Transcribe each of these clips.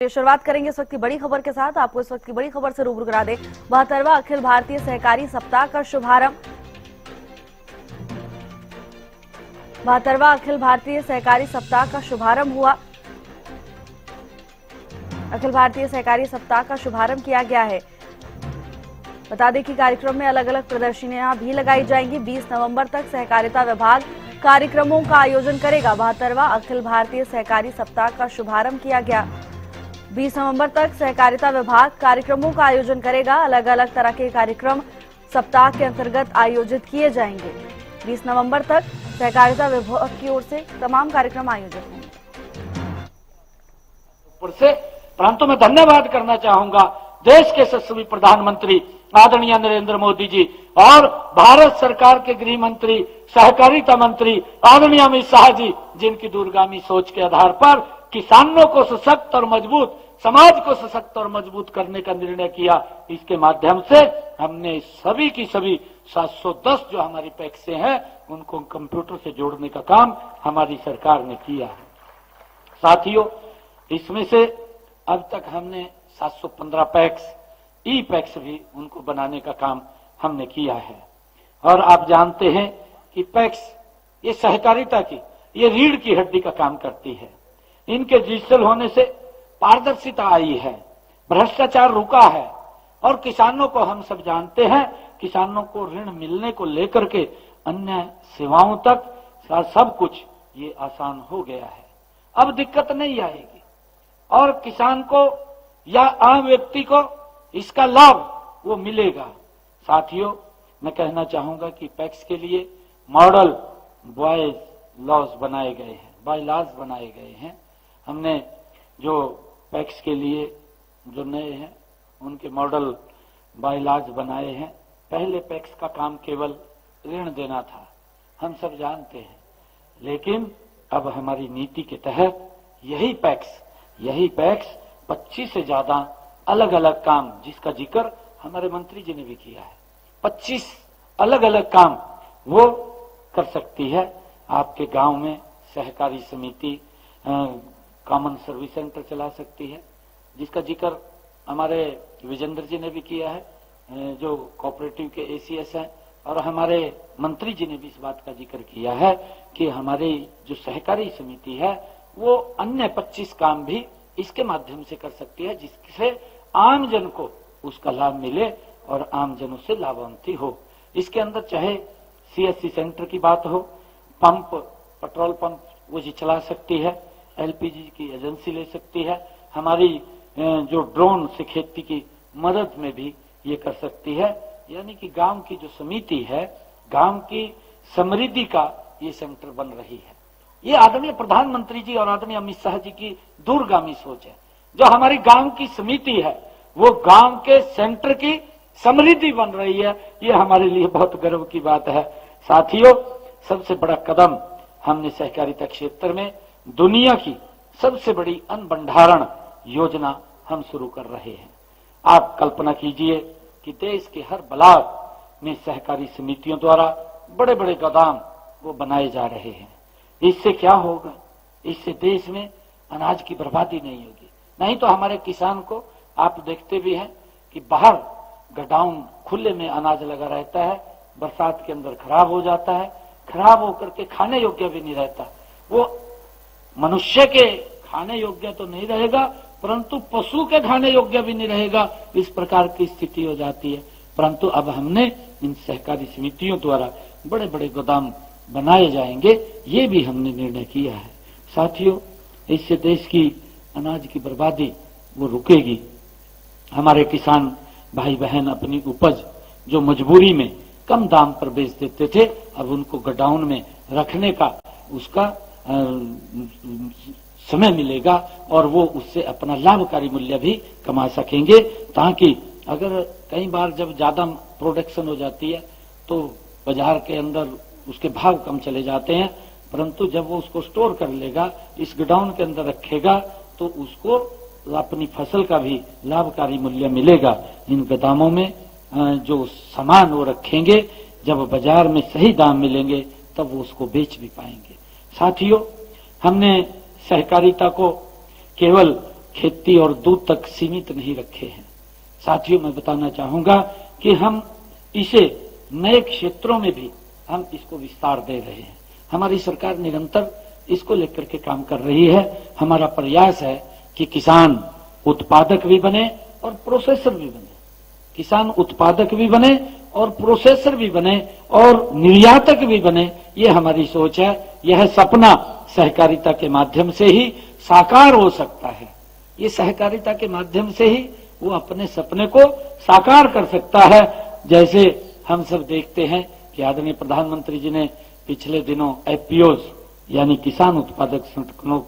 शुरुआत करेंगे इस वक्त की बड़ी खबर के साथ। आपको इस वक्त की बड़ी खबर से रूबरू करा दें। 72वां अखिल भारतीय सहकारी सप्ताह का शुभारंभ 72वां अखिल भारतीय सहकारी सप्ताह का शुभारंभ हुआ। अखिल भारतीय सहकारी सप्ताह का शुभारंभ किया गया है। बता दें कि कार्यक्रम में अलग अलग प्रदर्शनियां भी लगाई जाएंगी। 20 नवंबर तक सहकारिता विभाग कार्यक्रमों का आयोजन करेगा। 72वां अखिल भारतीय सहकारी सप्ताह का शुभारंभ किया गया। 20 नवंबर तक सहकारिता विभाग कार्यक्रमों का आयोजन करेगा। अलग अलग तरह के कार्यक्रम सप्ताह के अंतर्गत आयोजित किए जाएंगे। 20 नवंबर तक सहकारिता विभाग की ओर से तमाम कार्यक्रम आयोजित होंगे। परंतु मैं धन्यवाद करना चाहूंगा देश के यशस्वी प्रधानमंत्री आदरणीय नरेंद्र मोदी जी और भारत सरकार के गृह मंत्री, सहकारिता मंत्री आदरणीय अमित शाह जी, जिनकी दूरगामी सोच के आधार पर किसानों को सशक्त और मजबूत, समाज को सशक्त और मजबूत करने का निर्णय किया। इसके माध्यम से हमने सभी की सभी 710 जो हमारी पैक्सें हैं उनको कंप्यूटर से जोड़ने का काम हमारी सरकार ने किया है। साथियों, इसमें से अब तक हमने 715 पैक्स, ई पैक्स भी उनको बनाने का काम हमने किया है। और आप जानते हैं कि पैक्स ये सहकारिता की, ये रीढ़ की हड्डी का काम करती है। इनके डिजिटल होने से पारदर्शिता आई है, भ्रष्टाचार रुका है और किसानों को, हम सब जानते हैं, किसानों को ऋण मिलने को लेकर के अन्य सेवाओं तक सब कुछ ये आसान हो गया है। अब दिक्कत नहीं आएगी और किसान को या आम व्यक्ति को इसका लाभ वो मिलेगा। साथियों, मैं कहना चाहूंगा कि पैक्स के लिए मॉडल बाय लॉज बनाए गए हैं, बाय लॉज बनाए गए हैं। हमने जो पैक्स के लिए जो नए हैं उनके मॉडल बाय लॉज बनाए हैं। पहले पैक्स का काम केवल ऋण देना था, हम सब जानते हैं, लेकिन अब हमारी नीति के तहत यही पैक्स 25 से ज्यादा अलग अलग काम, जिसका जिक्र हमारे मंत्री जी ने भी किया है, 25 अलग अलग काम वो कर सकती है। आपके गांव में सहकारी समिति कॉमन सर्विस सेंटर चला सकती है, जिसका जिक्र हमारे विजेंद्र जी ने भी किया है, जो कोऑपरेटिव के एसीएस हैं, और हमारे मंत्री जी ने भी इस बात का जिक्र किया है कि हमारी जो सहकारी समिति है वो अन्य 25 काम भी इसके माध्यम से कर सकती है, जिससे आम जन को उसका लाभ मिले और आम जनों से लाभान्वित हो। इसके अंदर चाहे सीएससी सेंटर की बात हो, पंप, पेट्रोल पंप वो जी चला सकती है, एलपीजी की एजेंसी ले सकती है, हमारी जो ड्रोन से खेती की मदद में भी ये कर सकती है। यानी कि गांव की जो समिति है, गांव की समृद्धि का ये सेंटर बन रही है। ये आदरणीय प्रधानमंत्री जी और आदरणीय अमित शाह जी की दूरगामी सोच है। जो हमारी गांव की समिति है वो गांव के सेंटर की समृद्धि बन रही है, ये हमारे लिए बहुत गर्व की बात है। साथियों, सबसे बड़ा कदम हमने सहकारिता क्षेत्र में दुनिया की सबसे बड़ी अन्न भंडारण योजना हम शुरू कर रहे हैं। आप कल्पना कीजिए कि देश के हर ब्लॉक में सहकारी समितियों द्वारा बड़े बड़े गोदाम वो बनाए जा रहे हैं। इससे क्या होगा? इससे देश में अनाज की बर्बादी नहीं होगी। नहीं तो हमारे किसान को, आप देखते भी हैं कि बाहर गोडाउन खुले में अनाज लगा रहता है, बरसात के अंदर खराब हो जाता है, खराब होकर के खाने योग्य भी नहीं रहता। वो मनुष्य के खाने योग्य तो नहीं रहेगा, परंतु पशु के खाने योग्य भी नहीं रहेगा। इस प्रकार की स्थिति हो जाती है। परंतु अब हमने इन सहकारी समितियों द्वारा बड़े बड़े गोदाम बनाए जाएंगे, ये भी हमने निर्णय किया है। साथियों, इससे देश की अनाज की बर्बादी वो रुकेगी। हमारे किसान भाई बहन अपनी उपज जो मजबूरी में कम दाम पर बेच देते थे, अब उनको गोडाउन में रखने का उसका समय मिलेगा और वो उससे अपना लाभकारी मूल्य भी कमा सकेंगे। ताकि अगर कई बार जब ज्यादा प्रोडक्शन हो जाती है तो बाजार के अंदर उसके भाव कम चले जाते हैं, परंतु जब वो उसको स्टोर कर लेगा, इस गोडाउन के अंदर रखेगा, तो उसको अपनी फसल का भी लाभकारी मूल्य मिलेगा। इन गोदामों में जो सामान वो रखेंगे, जब बाजार में सही दाम मिलेंगे तब वो उसको बेच भी पाएंगे। साथियों, हमने सहकारिता को केवल खेती और दूध तक सीमित नहीं रखे हैं। साथियों, मैं बताना चाहूंगा कि हम इसे नए क्षेत्रों में भी हम इसको विस्तार दे रहे हैं। हमारी सरकार निरंतर इसको लेकर के काम कर रही है। हमारा प्रयास है कि किसान उत्पादक भी बने और प्रोसेसर भी बने, किसान उत्पादक भी बने और प्रोसेसर भी बने और निर्यातक भी बने। ये हमारी सोच है। यह सपना सहकारिता के माध्यम से ही साकार हो सकता है। ये सहकारिता के माध्यम से ही वो अपने सपने को साकार कर सकता है। जैसे हम सब देखते हैं कि आदरणीय प्रधानमंत्री जी ने पिछले दिनों एफपीओज यानी किसान उत्पादक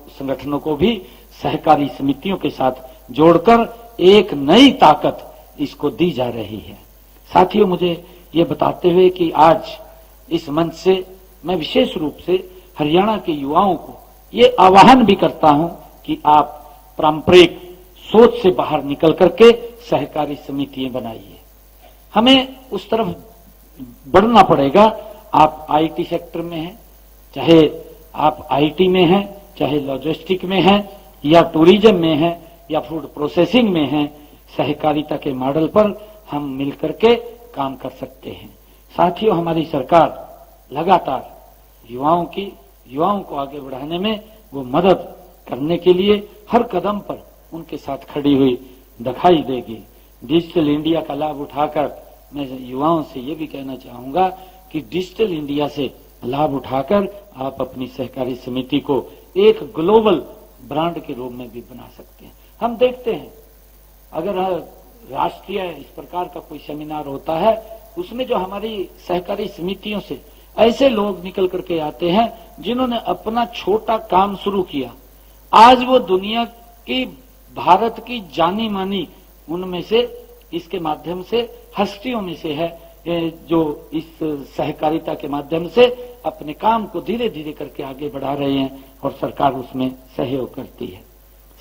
संगठनों को भी सहकारी समितियों के साथ जोड़कर एक नई ताकत इसको दी जा रही है। साथियों, मुझे ये बताते हुए कि आज इस मंच से मैं विशेष रूप से हरियाणा के युवाओं को ये आह्वान भी करता हूं कि आप पारंपरिक सोच से बाहर निकल करके सहकारी समितियां बनाइए। हमें उस तरफ बढ़ना पड़ेगा। आप आईटी सेक्टर में हैं, चाहे आप आईटी में हैं, चाहे लॉजिस्टिक में हैं, या टूरिज्म में हैं, या फूड प्रोसेसिंग में हैं, सहकारिता के मॉडल पर हम मिलकर के काम कर सकते हैं। साथियों, हमारी सरकार लगातार युवाओं को आगे बढ़ाने में वो मदद करने के लिए हर कदम पर उनके साथ खड़ी हुई दिखाई देगी। डिजिटल इंडिया का लाभ उठाकर मैं युवाओं से ये भी कहना चाहूंगा कि डिजिटल इंडिया से लाभ उठाकर आप अपनी सहकारी समिति को एक ग्लोबल ब्रांड के रूप में भी बना सकते हैं। हम देखते हैं अगर राष्ट्रीय इस प्रकार का कोई सेमिनार होता है, उसमें जो हमारी सहकारी समितियों से ऐसे लोग निकल करके आते हैं जिन्होंने अपना छोटा काम शुरू किया, आज वो दुनिया की भारत की जानी मानी उनमें से इसके माध्यम से हस्तियों में से है, जो इस सहकारिता के माध्यम से अपने काम को धीरे धीरे करके आगे बढ़ा रहे हैं और सरकार उसमें सहयोग करती है।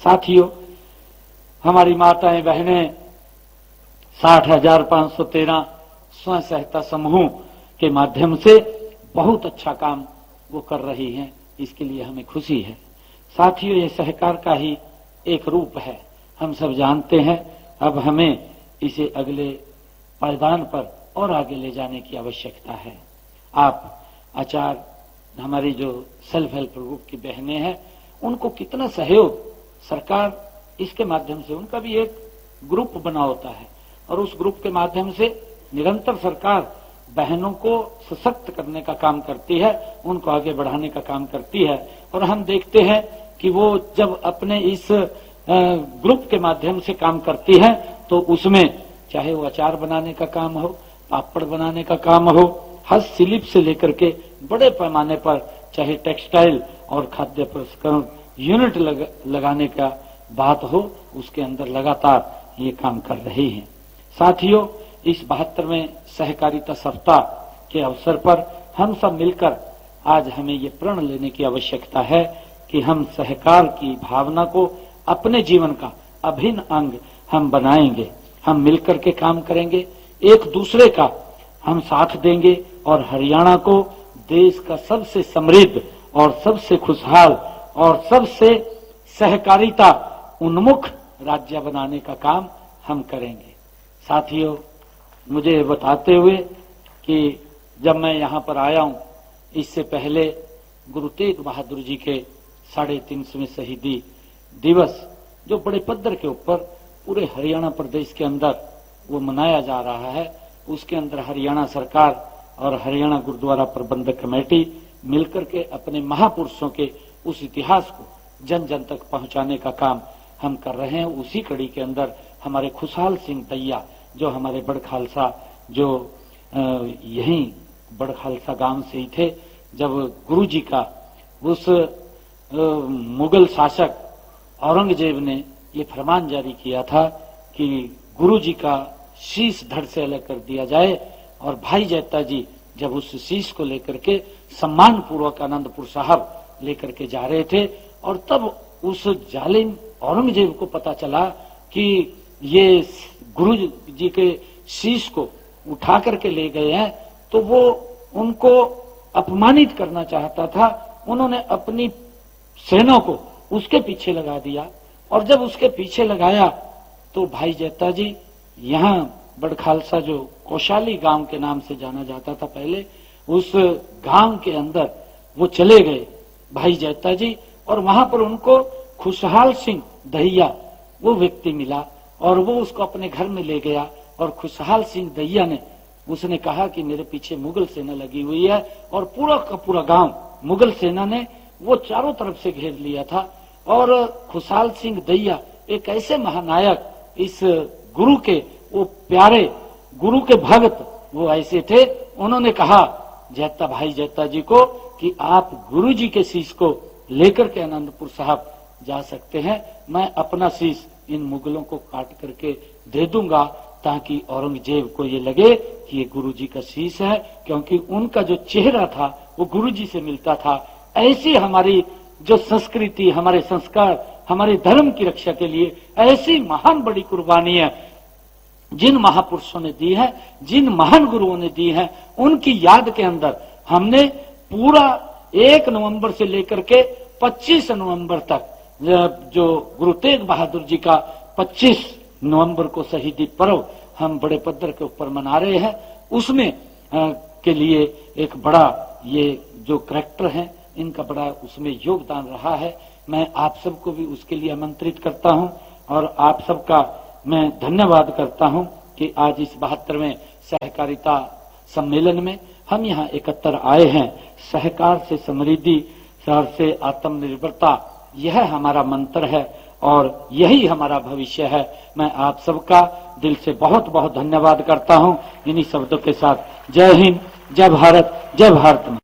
साथियों, हमारी माताएं बहनें 60,513 स्वयं सहायता समूह के माध्यम से बहुत अच्छा काम वो कर रही हैं। इसके लिए हमें खुशी है। साथियों, ये सहकार का ही एक रूप है, हम सब जानते हैं। अब हमें इसे अगले पायदान पर और आगे ले जाने की आवश्यकता है। आप आचार्य, हमारी जो सेल्फ हेल्प ग्रुप की बहनें हैं, उनको कितना सहयोग सरकार इसके माध्यम से, उनका भी एक ग्रुप बना होता है और उस ग्रुप के माध्यम से निरंतर सरकार बहनों को सशक्त करने का काम करती है, उनको आगे बढ़ाने का काम करती है। और हम देखते हैं कि वो जब अपने इस ग्रुप के माध्यम से काम करती है तो उसमें चाहे वो अचार बनाने का काम हो, पापड़ बनाने का काम हो, हस्तशिल्प से लेकर के बड़े पैमाने पर चाहे टेक्सटाइल और खाद्य प्रसंस्करण यूनिट लगाने का बात हो, उसके अंदर लगातार ये काम कर रही हैं। साथियों, इस 72वें सहकारिता सप्ताह के अवसर पर हम सब मिलकर आज हमें ये प्रण लेने की आवश्यकता है कि हम सहकार की भावना को अपने जीवन का अभिन्न अंग हम बनाएंगे। हम मिलकर के काम करेंगे, एक दूसरे का हम साथ देंगे और हरियाणा को देश का सबसे समृद्ध और सबसे खुशहाल और सबसे सहकारिता उन्मुख राज्य बनाने का काम हम करेंगे। साथियों, मुझे बताते हुए कि जब मैं यहाँ पर आया हूँ, इससे पहले गुरु तेग बहादुर जी के 350वें शहीदी दिवस जो बड़े पद्धर के ऊपर पूरे हरियाणा प्रदेश के अंदर वो मनाया जा रहा है, उसके अंदर हरियाणा सरकार और हरियाणा गुरुद्वारा प्रबंधक कमेटी मिलकर के अपने महापुरुषों के उस इतिहास को जन जन तक पहुंचाने का काम हम कर रहे हैं। उसी कड़ी के अंदर हमारे खुशहाल सिंह दैया, जो हमारे बड़ खालसा, जो यहीं बड़ खालसा गांव से ही थे, जब गुरु जी का उस मुगल शासक औरंगजेब ने ये फरमान जारी किया था कि गुरु जी का शीश धड़ से अलग कर दिया जाए, और भाई जैता जी जब उस शीश को लेकर के सम्मान पूर्वक आनंदपुर साहब लेकर के जा रहे थे, और तब उस जालिम औरंगजेब को पता चला कि ये गुरु जी के शीश को उठा करके ले गए हैं, तो वो उनको अपमानित करना चाहता था। उन्होंने अपनी सेना को उसके पीछे लगा दिया और जब उसके पीछे लगाया तो भाई जैता जी यहाँ बड़खालसा जो कोशाली गांव के नाम से जाना जाता था पहले, उस गांव के अंदर वो चले गए भाई जैता जी, और वहां पर उनको खुशहाल सिंह दहिया वो व्यक्ति मिला और वो उसको अपने घर में ले गया। और खुशहाल सिंह दहिया ने उसने कहा कि मेरे पीछे मुगल सेना लगी हुई है, और पूरा का पूरा गांव मुगल सेना ने वो चारों तरफ से घेर लिया था। और खुशहाल सिंह दहिया एक ऐसे महानायक, इस गुरु के वो प्यारे गुरु के भक्त वो ऐसे थे, उन्होंने कहा जैता भाई जैता जी को कि आप गुरु जी के शीश को लेकर के आनंदपुर साहब जा सकते हैं, मैं अपना शीश इन मुगलों को काट करके दे दूंगा ताकि औरंगजेब को ये लगे कि ये गुरु जी का शीश है, क्योंकि उनका जो चेहरा था वो गुरु जी से मिलता था। ऐसी हमारी जो संस्कृति, हमारे संस्कार, हमारे धर्म की रक्षा के लिए ऐसी महान बड़ी कुर्बानी है जिन महापुरुषों ने दी है, जिन महान गुरुओं ने दी है, उनकी याद के अंदर हमने पूरा 1 नवंबर से लेकर के 25 नवंबर तक जो गुरु तेग बहादुर जी का 25 नवंबर को शहीदी पर्व हम बड़े पद्धर के ऊपर मना रहे हैं, उसमें के लिए एक बड़ा ये जो करैक्टर है इनका बड़ा उसमें योगदान रहा है। मैं आप सबको भी उसके लिए आमंत्रित करता हूं और आप सबका मैं धन्यवाद करता हूं कि आज इस 72वें सहकारिता सम्मेलन में हम यहाँ एकत्र आए हैं। सहकार से समृद्धि, सहकार से आत्मनिर्भरता, यह हमारा मंत्र है और यही हमारा भविष्य है। मैं आप सबका दिल से बहुत बहुत धन्यवाद करता हूं। इन्हीं शब्दों के साथ जय हिंद, जय भारत, जय भारत।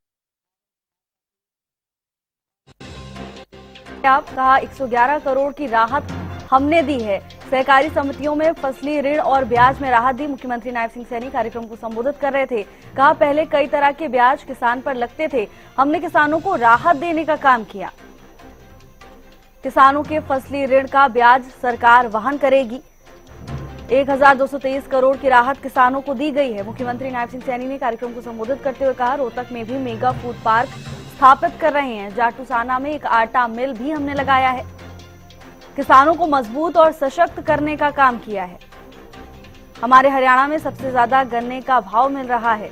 आप कहा 111 करोड़ की राहत हमने दी है। सहकारी समितियों में फसली ऋण और ब्याज में राहत दी। मुख्यमंत्री नायब सिंह सैनी कार्यक्रम को संबोधित कर रहे थे। कहा पहले कई तरह के ब्याज किसान पर लगते थे, हमने किसानों को राहत देने का काम किया। किसानों के फसली ऋण का ब्याज सरकार वहन करेगी। 1223 करोड़ की राहत किसानों को दी गई है। मुख्यमंत्री नायब सिंह सैनी ने कार्यक्रम को संबोधित करते हुए कहा रोहतक में भी मेगा फूड पार्क स्थापित कर रहे हैं। जाटूसाना में एक आटा मिल भी हमने लगाया है। किसानों को मजबूत और सशक्त करने का काम किया है। हमारे हरियाणा में सबसे ज्यादा गन्ने का भाव मिल रहा है।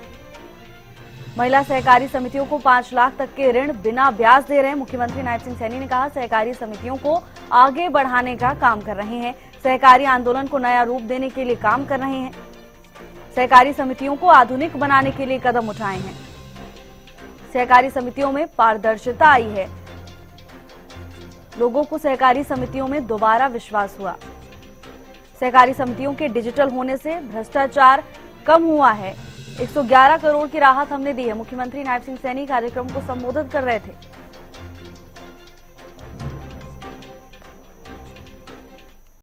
महिला सहकारी समितियों को 5 लाख तक के ऋण बिना ब्याज दे रहे हैं। मुख्यमंत्री नायब सिंह सैनी ने कहा सहकारी समितियों को आगे बढ़ाने का काम कर रहे हैं। सहकारी आंदोलन को नया रूप देने के लिए काम कर रहे हैं। सहकारी समितियों को आधुनिक बनाने के लिए कदम उठाए हैं। सहकारी समितियों में पारदर्शिता आई है। लोगों को सहकारी समितियों में दोबारा विश्वास हुआ। सहकारी समितियों के डिजिटल होने से भ्रष्टाचार कम हुआ है। 111 करोड़ की राहत हमने दी है। मुख्यमंत्री नायब सिंह सैनी कार्यक्रम को संबोधित कर रहे थे।